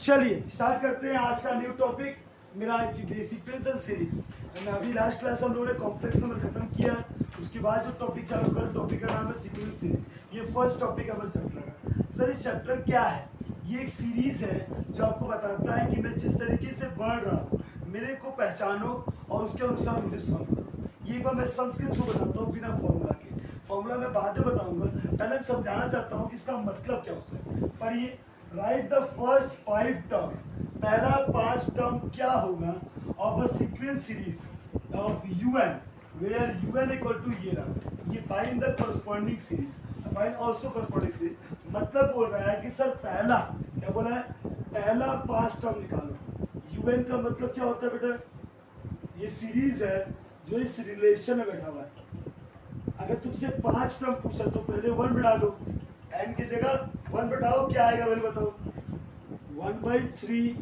चलिए स्टार्ट करते हैं आज का न्यू टॉपिक, मेरा सीक्वेंशियल सीरीज। मैंने अभी लास्ट क्लास हम लोगों ने कॉम्प्लेक्स नंबर खत्म किया, उसके बाद जो टॉपिक चालू कर टॉपिक का नाम है सीक्वेंस सीरीज। ये फर्स्ट टॉपिक है हमारे चैप्टर का। सर इस चैप्टर क्या है? ये एक सीरीज है जो आपको बताता है कि मैं जिस तरीके से बढ़ रहा हूँ मेरे को पहचानो और उसके अनुसार मुझे सॉल्व करो। ये बार मैं सम्स के थ्रू बताता हूँ बिना फॉर्मूला के। फॉर्मूला मैं बाद में बताऊंगा, पहले मैं समझाना चाहता हूँ कि इसका मतलब क्या होता है। पढ़िए, राइट द फर्स्ट 5 टर्म। पहला 5 टर्म क्या होगा of a sequence series of un where un equal to ये रहा, ये find the corresponding series, find also corresponding series. मतलब बोल रहा है कि सर पहला क्या बोला है, पहला 5 टर्म निकालो। un का मतलब क्या होता है बेटा, ये सीरीज है जो इस रिलेशन में बैठा हुआ है। अगर तुमसे 5 टर्म पूछा तो पहले 1 बढ़ा दो, n की जगह 1 बढ़ाओ, क्या आएगा पहले बताओ। 1/3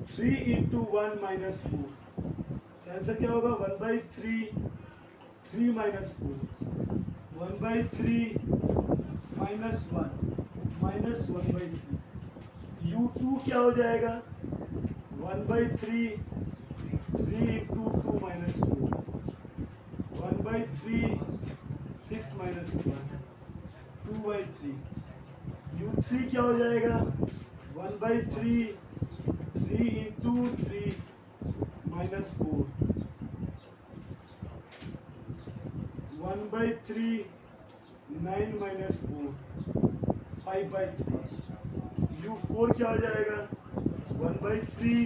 3 इंटू 1 माइनस 4, तो ऐसा क्या होगा 1/3 3 माइनस 4, 1/3 माइनस 1 माइनस 1/3। u2 क्या हो जाएगा 1/3 3 इंटू 2 माइनस 4, 1/3 6 माइनस 1 2/3। u3 क्या हो जाएगा 1/3 3 इंटू 3 माइनस 4, 1/3 9 माइनस 4 5/3। u4 क्या हो जाएगा 1/3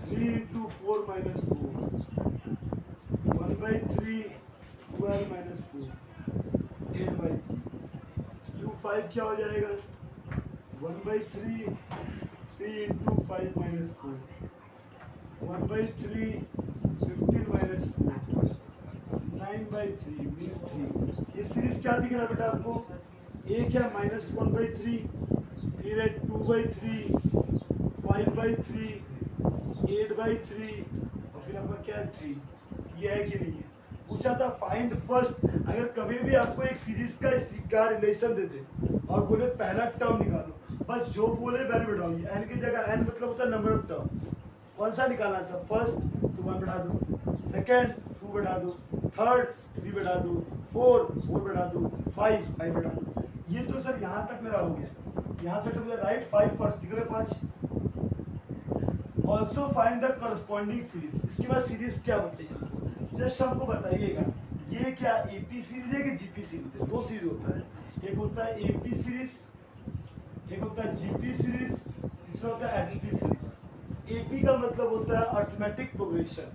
3 इंटू 4 माइनस 4, 1/3 12 माइनस 4 8/3। u5 क्या हो जाएगा 1/3 3 इंटू 5 माइनस 4, 1/3 15 माइनस 4 9/3 मीन्स 3। ये सीरीज क्या दिख रहा है बेटा आपको, एक है -1/3, फिर है 2/3 5/3 8/3 और फिर आपका क्या है 3। ये है कि नहीं है? पूछा था फाइंड फर्स्ट। अगर कभी भी आपको एक सीरीज का रिलेशन दे दे और बोले पहला टर्म निकालो, बस जो बोले वैल्यू बढ़ाओगे। एन की जगह एन मतलब होता है नंबर ऑफ टर्म। कौन सा निकालना है सर, फर्स्ट तो 1 बढ़ा दो, सेकेंड 2 बढ़ा दो, थर्ड 3 बढ़ा दो, 4 बढ़ा दो, 5 बढ़ा दो। ये तो सर यहाँ तक मेरा हो गया, यहाँ तक समझे राइट। 5 फर्स्ट निकले 5। Also find the corresponding series. इसके बाद सीरीज क्या होती है जस्ट हमको बताइएगा। ये क्या एपी सीरीज है कि जीपी सीरीज है? दो सीरीज होता है, एक होता है एपी सीरीज, एक होता है जीपी सीरीज, तीसरा होता है एचपी सीरीज। एपी का मतलब होता है अर्थमेटिक प्रोग्रेशन,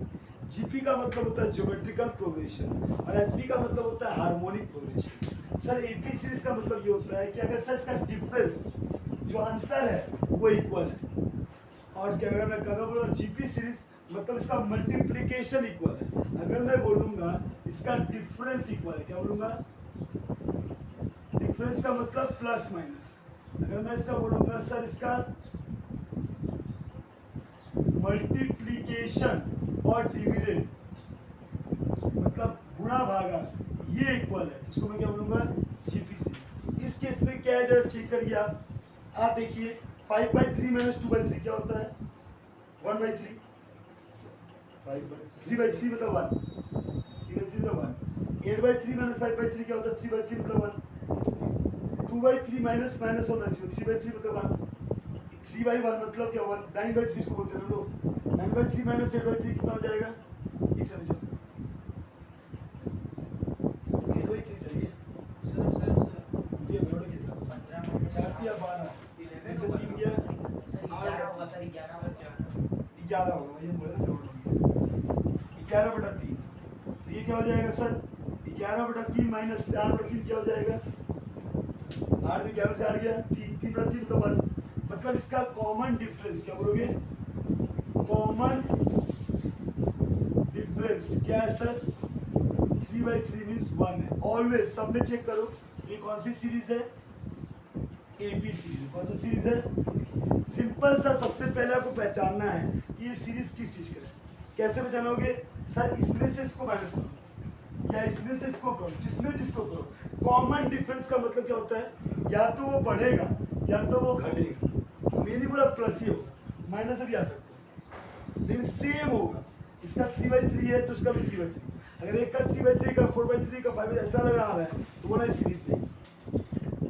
जीपी का मतलब होता है ज्योमेट्रिकल प्रोग्रेशन और एचपी का मतलब होता है harmonic progression. Sir AP series का मतलब ये होता है कि अगर सर इसका डिफरेंस जो अंतर है वो इक्वल है, और क्या अगर मैं कहा बोलूँगा जीपी सीरीज मतलब इसका मल्टीप्लिकेशन इक्वल है। अगर मैं बोलूँगा इसका डिफरेंस इक्वल है, क्या बोलूँगा डिफरेंस का मतलब प्लस माइनस। अगर मैं इसका बोलूँगा सर इसका मल्टीप्लिकेशन और डिविडेंड मतलब गुणा भागा ये इक्वल है, तो इसको मैं क्या बोलूँगा जीपी सीरीज। इस केस में क्या है जरा चेक करिए आप देखिए 5/3 माइनस 2/3 क्या होता है 1/3, 3/3 मतलब 1, 3/3 मतलब 1। 8/3 माइनस 5/3 क्या होता है 3/3 मतलब 1। 2/3 माइनस 1/3 3/3 मतलब 1। 3/1 मतलब क्या 1। 9/3 इसको बोलते हैं हम लोग। 9/3 माइनस 8/3 कितना हो जाएगा, एक समझो 8/3 था ये बड़ा कितना 4 या 12 ऐसे 3 गया 11 होगा, ये बोला ना जोड़ होगी 11/3। तो ये क्या हो जाएगा सर 11/3 माइनस 8/3 क्या हो जाएगा 8 में 11 से 8 गया 3/3 तो 1। मतलब इसका कॉमन डिफरेंस क्या बोलोगे, कॉमन डिफरेंस क्या है सर 3/3 मीन्स 1 है। ऑलवेज सब में चेक करो ये कौन सी सीरीज है, एपी सीरीज। कौन सा सीरीज है, सिंपल सा सबसे पहले आपको पहचानना है कि ये सीरीज किस चीज का है। कैसे पहचानोगे सर, इसमें से इसको माइनस करो या इसमें से इसको करो, जिसमें जिसको करो। कॉमन डिफरेंस का मतलब क्या होता है, या तो वो बढ़ेगा या तो वो घटेगा, ये नहीं बोला प्लस ही होगा, माइनस भी आ सकता है, लेकिन सेम होगा। इसका 3/3 है तो इसका भी 3/3। अगर एक का 3/3 का 4/3 का 5 ऐसा लगा आ रहा है तो बोला सीरीज नहीं।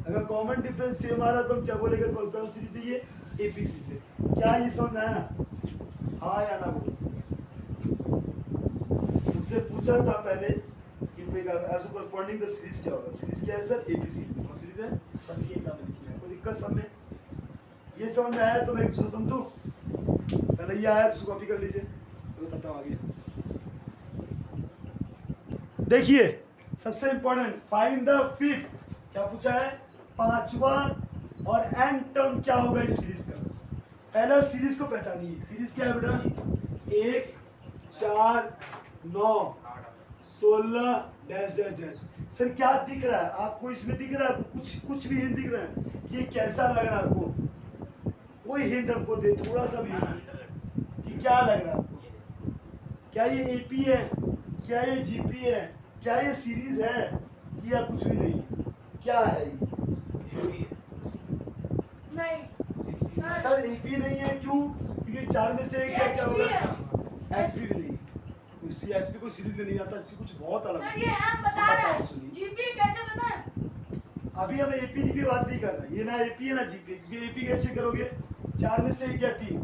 अगर कॉमन डिफरेंस सेम आ रहा है तो हम क्या बोलेंगे, कौन सा सीरीज है ये, एपी सीरीज है। क्या ये समझ में आया? हाँ या ना बोलो। मुझसे पूछा था पहले कि एज कॉरस्पॉन्डिंग द सीरीज क्या होगा। सीरीज क्या है सर? AP series. कौन सीरीज है? बस ये एग्जाम में लिखना है। कोई दिक्कत सब में? ये समझ में आया तो मैं दूसरा समझूं? पहले ये आया तो कॉपी कर लीजिए, तो बताता हूँ आगे। देखिए सबसे इंपॉर्टेंट, फाइंड द फिफ्थ। क्या पूछा है? पांचवा और एन टर्म क्या होगा इस सीरीज का। पहले सीरीज को पहचानिए। सीरीज क्या है बेटा? 1 4 9 16 डैश डैश डैश। सर क्या दिख रहा है आपको? इसमें दिख रहा है आपको कुछ भी हिंट दिख रहा है कि ये कैसा लग रहा है आपको? कोई हिंट हमको दे, थोड़ा सा भी हिंट कि क्या लग रहा है आपको? क्या ये एपी है? क्या ये जीपी है? क्या ये सीरीज है या कुछ भी नहीं है? क्या है ये? नहीं सर एपी नहीं है, क्यों? क्योंकि 4 में से एक क्या होगा? एचपी भी नहीं है। उसी एचपी को सीरीज में नहीं आता, एचपी कुछ बहुत अलग सर, ये हम बता रहे हैं। जीपी कैसे बताएं? अभी हम एपी की बात नहीं कर रहे, ये ना एपी है ना जीपी। क्योंकि एपी कैसे करोगे? 4 में से एक गया 3,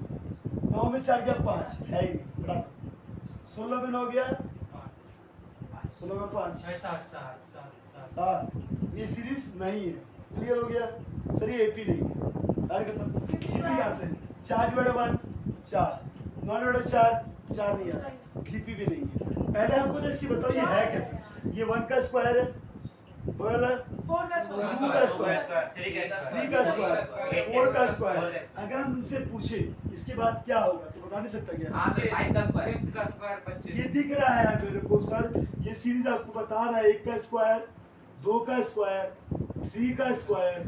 9 में 4 गया 5, है ही नहीं, बढ़ा दो। 16 में 9 गया 16 में 5 7। ये सीरीज नहीं है। क्लियर हो गया? सर ये एपी नहीं है। जीपी क्या आते हैं? 4/1 4, 9/4 4 नहीं आता, जीपी भी नहीं है। पहले हमको जस्ट ये बताओ ये है कैसे? ये 1 का स्क्वायर है, बोला 4 का 2 का स्क्वायर, 3 का स्क्वायर, 4 का स्क्वायर। अगर हम तुमसे पूछे इसके बाद क्या होगा तो बता नहीं सकता क्या? ये दिख रहा है मेरे को सर, ये सीरीज आपको बता रहा है 1 का स्क्वायर, 2 का स्क्वायर, 3 का स्क्वायर,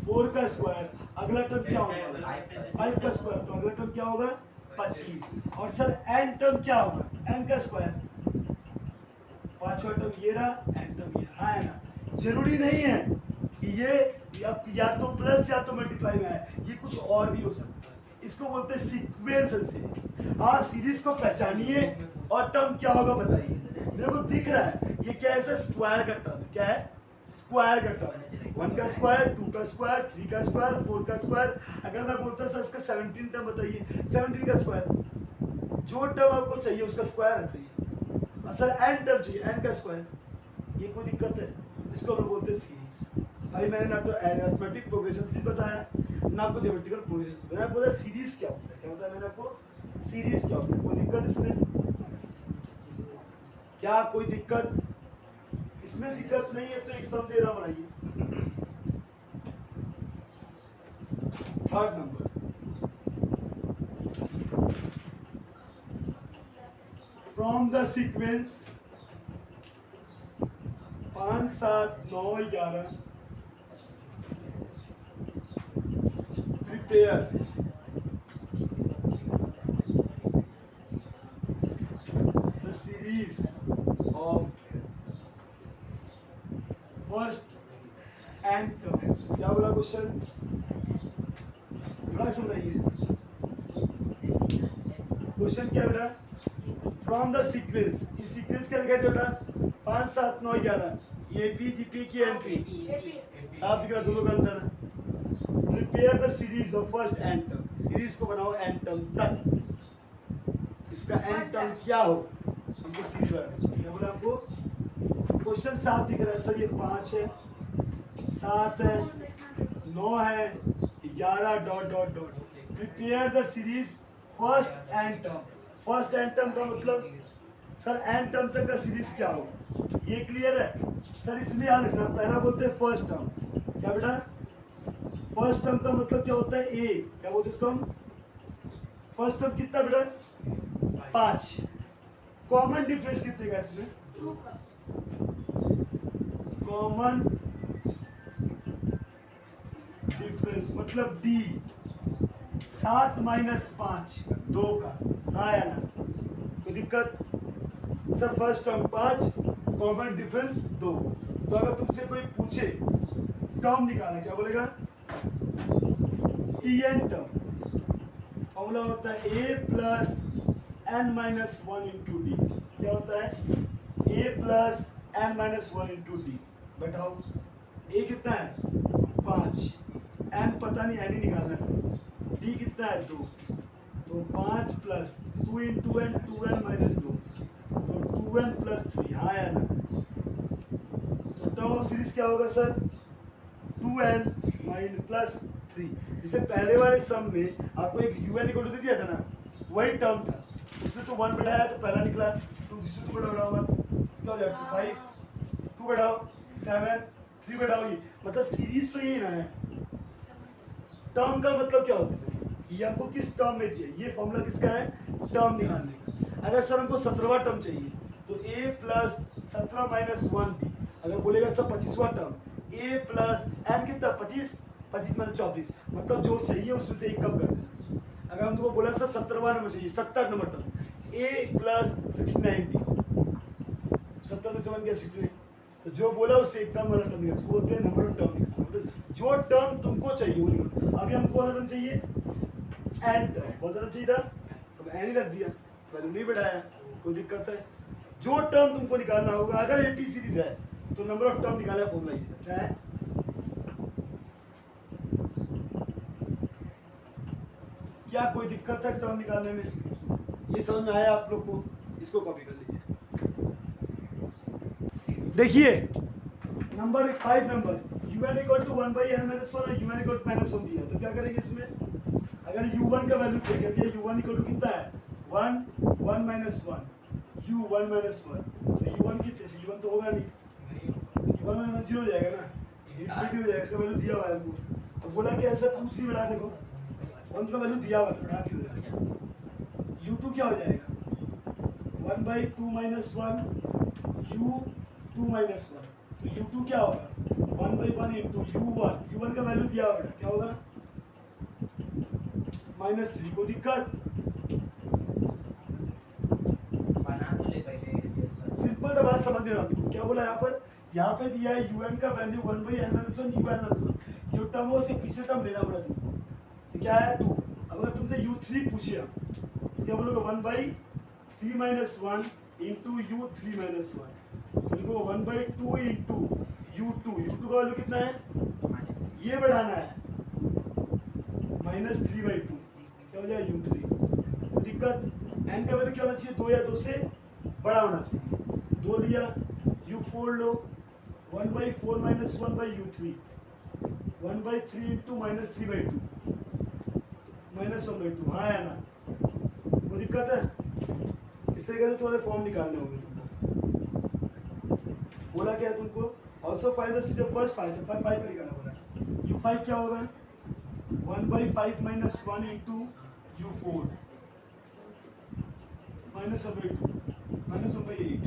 4 का स्क्वायर। अगला टर्म क्या होगा? 5 का स्क्वायर। तो अगला टर्म क्या होगा? 25। और सर एन टर्म क्या होगा? एन का स्क्वायर। पांचवा टर्म ये रहा, एन टर्म ये रहा, है ना? जरूरी नहीं है कि ये या तो प्लस या तो मल्टीप्लाई में है, ये कुछ और भी हो सकता है। इसको बोलते हैं सीक्वेंस एंड सीरीज। आप सीरीज को पहचानिए और टर्म क्या होगा बताइए। मेरे को दिख रहा है ये क्या है? स्क्वायर का टर्म है। क्या है? स्क्वायर का टर्म। 1 का स्क्वायर, 2 का स्क्वायर, 3 का स्क्वायर, 4 का स्क्वायर। अगर मैं बोलता सर इसका 17 टर्म बताइए, 17 का स्क्वायर। जो टर्म आपको चाहिए उसका स्क्वायर है तो ये। सर एन टर्म चाहिए, एन का स्क्वायर। ये कोई दिक्कत है? इसको हम लोग बोलते हैं सीरीज। अभी मैंने ना तो अरिथमेटिक प्रोग्रेशन सीरीज बताया ना आपको ज्योमेट्रिकल प्रोग्रेशन बताया। बोला सीरीज क्या होता है? क्या होता है मैंने आपको? सीरीज क्या होता है? कोई दिक्कत इसमें? क्या कोई दिक्कत इसमें? दिक्कत नहीं है तो एक सम दे रहा बनाइए। 3rd number, from the sequence 5 7 9 11 prepare the series of first and terms. क्या बोला क्वेश्चन? बड़ा समझाइए। क्वेश्चन क्या बेटा? From the sequence. ये सीक्वेंस क्या लिखा है बेटा? 5 7 9 11। ये पी जीपी की एमपी साफ दिख रहा, दोनों का अंतर है। Prepare the series of first n term. Series को बनाओ एन टर्म तक। इसका एन टर्म क्या हो? हमको सीरीज बनानी। क्या बोला आपको? क्वेश्चन साफ दिख रहा है सर, ये 5 है, 7 है, 9 है, 11 dot dot dot. Prepare the series first n term. First n term का मतलब सर एन टर्म तक का सीरीज क्या होगा? ये क्लियर है सर? इसमें याद रखना, पहला बोलते हैं फर्स्ट टर्म। क्या बेटा? फर्स्ट टर्म का मतलब क्या होता है? ए। क्या बोलते हैं इसको हम? फर्स्ट टर्म कितना बेटा? 5। कॉमन डिफरेंस कितने का इसमें? कॉमन डिफरेंस मतलब डी। 7 - 5 2 का। हाँ या ना? कोई दिक्कत? Sir first term 5, common difference 2। तो अगर तुमसे कोई पूछे टर्म निकाला, क्या बोलेगा? टी एन टर्म फॉर्मूला होता है A plus N minus one into D. क्या होता है? A plus N minus one into D. बैठाओ, ए कितना है? 5, एन पता नहीं, एन ही निकालना है। डी कितना है? 2, तो 5 plus 2 into N, 2n minus 2, तो 2n प्लस 3। हाँ या ना? तो टर्म ऑफ सीरीज क्या होगा सर? 2n mine plus 3। जैसे पहले वाले सम में आपको एक un इक्वल टू दिया था ना, वही टर्म था, उसमें तो 1 बढ़ाया तो पहला निकला 2, जिसमें 2 बढ़ाओ 1, क्या हो जाएगा? 5, 2 बढ़ाओ 7, 3 बढ़ाओ, ये मतलब सीरीज तो यही ना है। टर्म का मतलब क्या होता है? ये हमको किस टर्म में दिया, ये फॉर्मूला किसका है? टर्म निकालने का। अगर सर हमको 17वां टर्म चाहिए तो a प्लस 17 माइनस 1d। अगर बोलेगा सर 25वां टर्म, a प्लस n कितना? 25, 25 माइनस 24, मतलब जो चाहिए उसमें से एक कम कर देना। अगर हम तुमको बोला सर 17वां नंबर चाहिए, 70 number term, a plus 69d, 70 में से 1 गया 69, तो जो बोला उससे एक कम वाला टर्म निकाल, उसको बोलते हैं नंबर ऑफ टर्म निकालना। मतलब जो टर्म तुमको चाहिए वो निकालो। अभी हमको कौन सा टर्म चाहिए? N term. कौन सा टर्म चाहिए था? तो एन ही रख दिया, वैल्यू नहीं बढ़ाया, कोई दिक्कत है? जो टर्म तुमको निकालना होगा, अगर एपी सीरीज है तो नंबर ऑफ टर्म निकालना फॉर्मूला ये क्या है? क्या कोई दिक्कत है टर्म निकालने में? ये समझ में आया आप लोग को? इसको कॉपी कर लीजिए। देखिए number 5 number un equal to 1 by n minus 1 और un इक्वल टू माइनस 1 दिया, तो क्या करेंगे इसमें? अगर u1 का वैल्यू क्या दिया? u1 इक्वल टू कितना है? 1, 1 माइनस 1, u1 माइनस 1, तो u1 कितने से? u1 तो होगा नहीं, u1 माइनस 0 हो जाएगा ना, इनफिनिटी हो जाएगा। इसका वैल्यू दिया हुआ है हमको, तो बोला कि ऐसा कुछ नहीं बढ़ाने को, 1 का वैल्यू दिया हुआ था, बढ़ा क्यों देगा? u2 क्या हो जाएगा? 1 बाई 2 माइनस 1 u2 माइनस 1, तो u2 क्या होगा? 1 बाई 1 इंटू u1, u1 का वैल्यू दिया हुआ बेटा, क्या होगा? -3। को दिक्कत? सिंपल सा बात समझ में आती है। क्या बोला यहाँ पर? यहाँ पे दिया है un का value 1 by n minus 1 un minus 1, जो टर्म हो उसके पीछे टर्म लेना पड़ा तुमको, तो क्या है? 2। अब अगर तुमसे u3 पूछे तो क्या बोलोगे? 1 by 3 minus 1 into u3 minus 1, तो लिखो 1 बाई 2 इंटू u2, u2 का वैल्यू कितना है? ये बढ़ाना है, -3 बाई 2, क्या हो जाएगा? u3। तो दिक्कत? n का वैल्यू क्या होना चाहिए? 2 या 2 से बड़ा होना चाहिए। 2 लिया, u4 low, 1 by 4 minus 1 by u3, 1 by 3 into -3 by 2, -1 by 2। हाँ या ना? वो दिक्कत है? इस तरीके से तुम्हारे फॉर्म निकालने होंगे तुमको। बोला क्या है तुमको? Also find the series of first 5 का निकालना बोला है। u5 क्या होगा? 1 by 5 minus 1 into u4, -1 by 2, -1 by 8।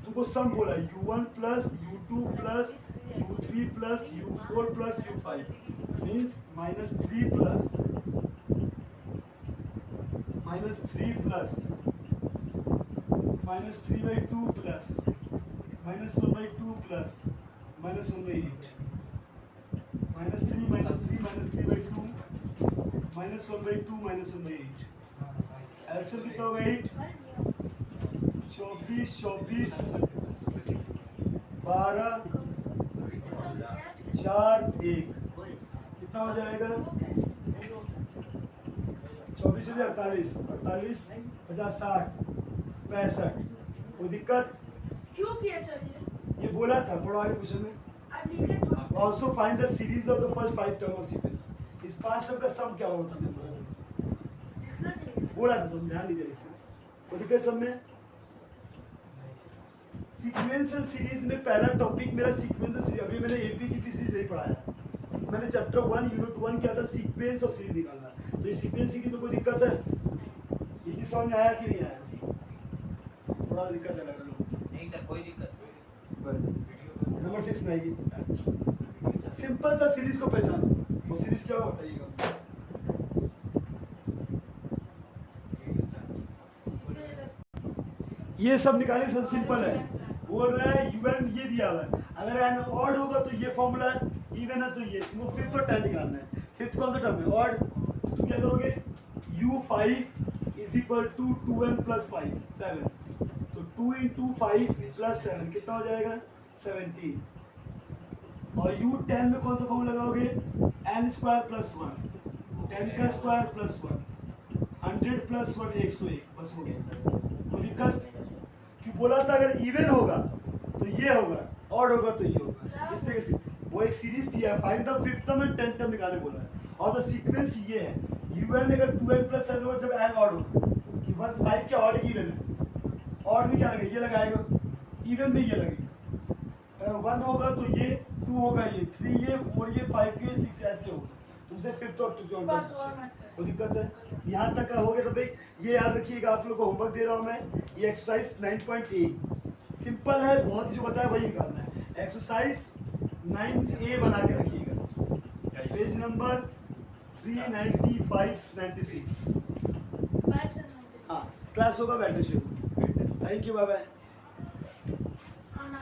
तुमको सम बोला है u1 plus u2 plus u3 plus u4 plus u5, means -3 plus -3 by 2 plus -1 by 2 plus -1 by 8, -3 by 2 -1 by 2 -1 by 8। Answer कितना होगा? 8, 24, 24, 12, 4, 1, कितना हो जाएगा? 24 से 48, 48, 50, 60, 65। कोई दिक्कत? क्यों किया सर ये बोला था, पढ़ो आगे क्वेश्चन में। आप लिखे तो also find the series of the first 5 term of sequence. इस 5 टर्म का सम क्या होता है? लिखना चाहिए। बोला था, सम ध्यान दीजिए। कोई दिक्कत सम में? सीक्वेंशियल सीरीज में पहला टॉपिक मेरा सीक्वेंशियल सीरीज। अभी मैंने एपी की सीरीज नहीं पढ़ाया, मैंने चैप्टर 1 यूनिट 1 किया था सीक्वेंस और सीरीज निकालना। तो ये सीक्वेंस सीरीज में कोई दिक्कत है? ये समझ में आया कि नहीं आया? थोड़ा दिक्कत है लग रहा है। नहीं सर, कोई दिक्कत नंबर 6 में आइए। सिंपल सा सीरीज को पहचानो, वो सीरीज क्या हो बताइएगा। ये सब निकालने सब सिंपल है। बोल रहा है un ये दिया हुआ है, अगर n ऑड होगा तो ये फॉर्मूला है, इवन है तो ये, वो फिफ्थ और 10 निकालना है। फिफ्थ कौन सा टर्म है ऑड, तो तुम क्या करोगे u5 is equal to 2n plus 5 7, तो 2 इंटू 5 प्लस 7 कितना हो जाएगा 17, और u10 में कौन सा फॉर्मूला लगाओगे n स्क्वायर प्लस 1, 10 का स्क्वायर प्लस 1, 100 प्लस 1 101, बस हो गया। कोई दिक्कत, कि बोला था अगर इवन होगा तो ये होगा, ऑड होगा तो ये होगा, इस तरह से वो एक सीरीज दिया है, find the fifth term and tenth term निकालने बोला है, और द सीक्वेंस ये है un अगर 2n प्लस 7 होगा जब n ऑड होगा, कि 1 5 क्या ऑड इवन है, ऑड में क्या लगेगा ये लगाएगा, इवन में ये लगेगा, अगर 1 होगा तो ये 2 होगा, ये 3 ये 4 ये 5 ये 6 ऐसे होगा, तुमसे फिफ्थ और बस और मत कर। कोई दिक्कत है, यहाँ तक का हो गया। तो भाई ये याद रखिएगा, आप लोग को होमवर्क दे रहा हूँ मैं, ये एक्सरसाइज 9.8 सिंपल है बहुत ही, जो बताया वही निकालना है, एक्सरसाइज 9A बना के रखिएगा, पेज नंबर 395 96। 5 से 96। हाँ क्लास होगा वेडनेसडे को। Thank you, bye bye. हाँ ना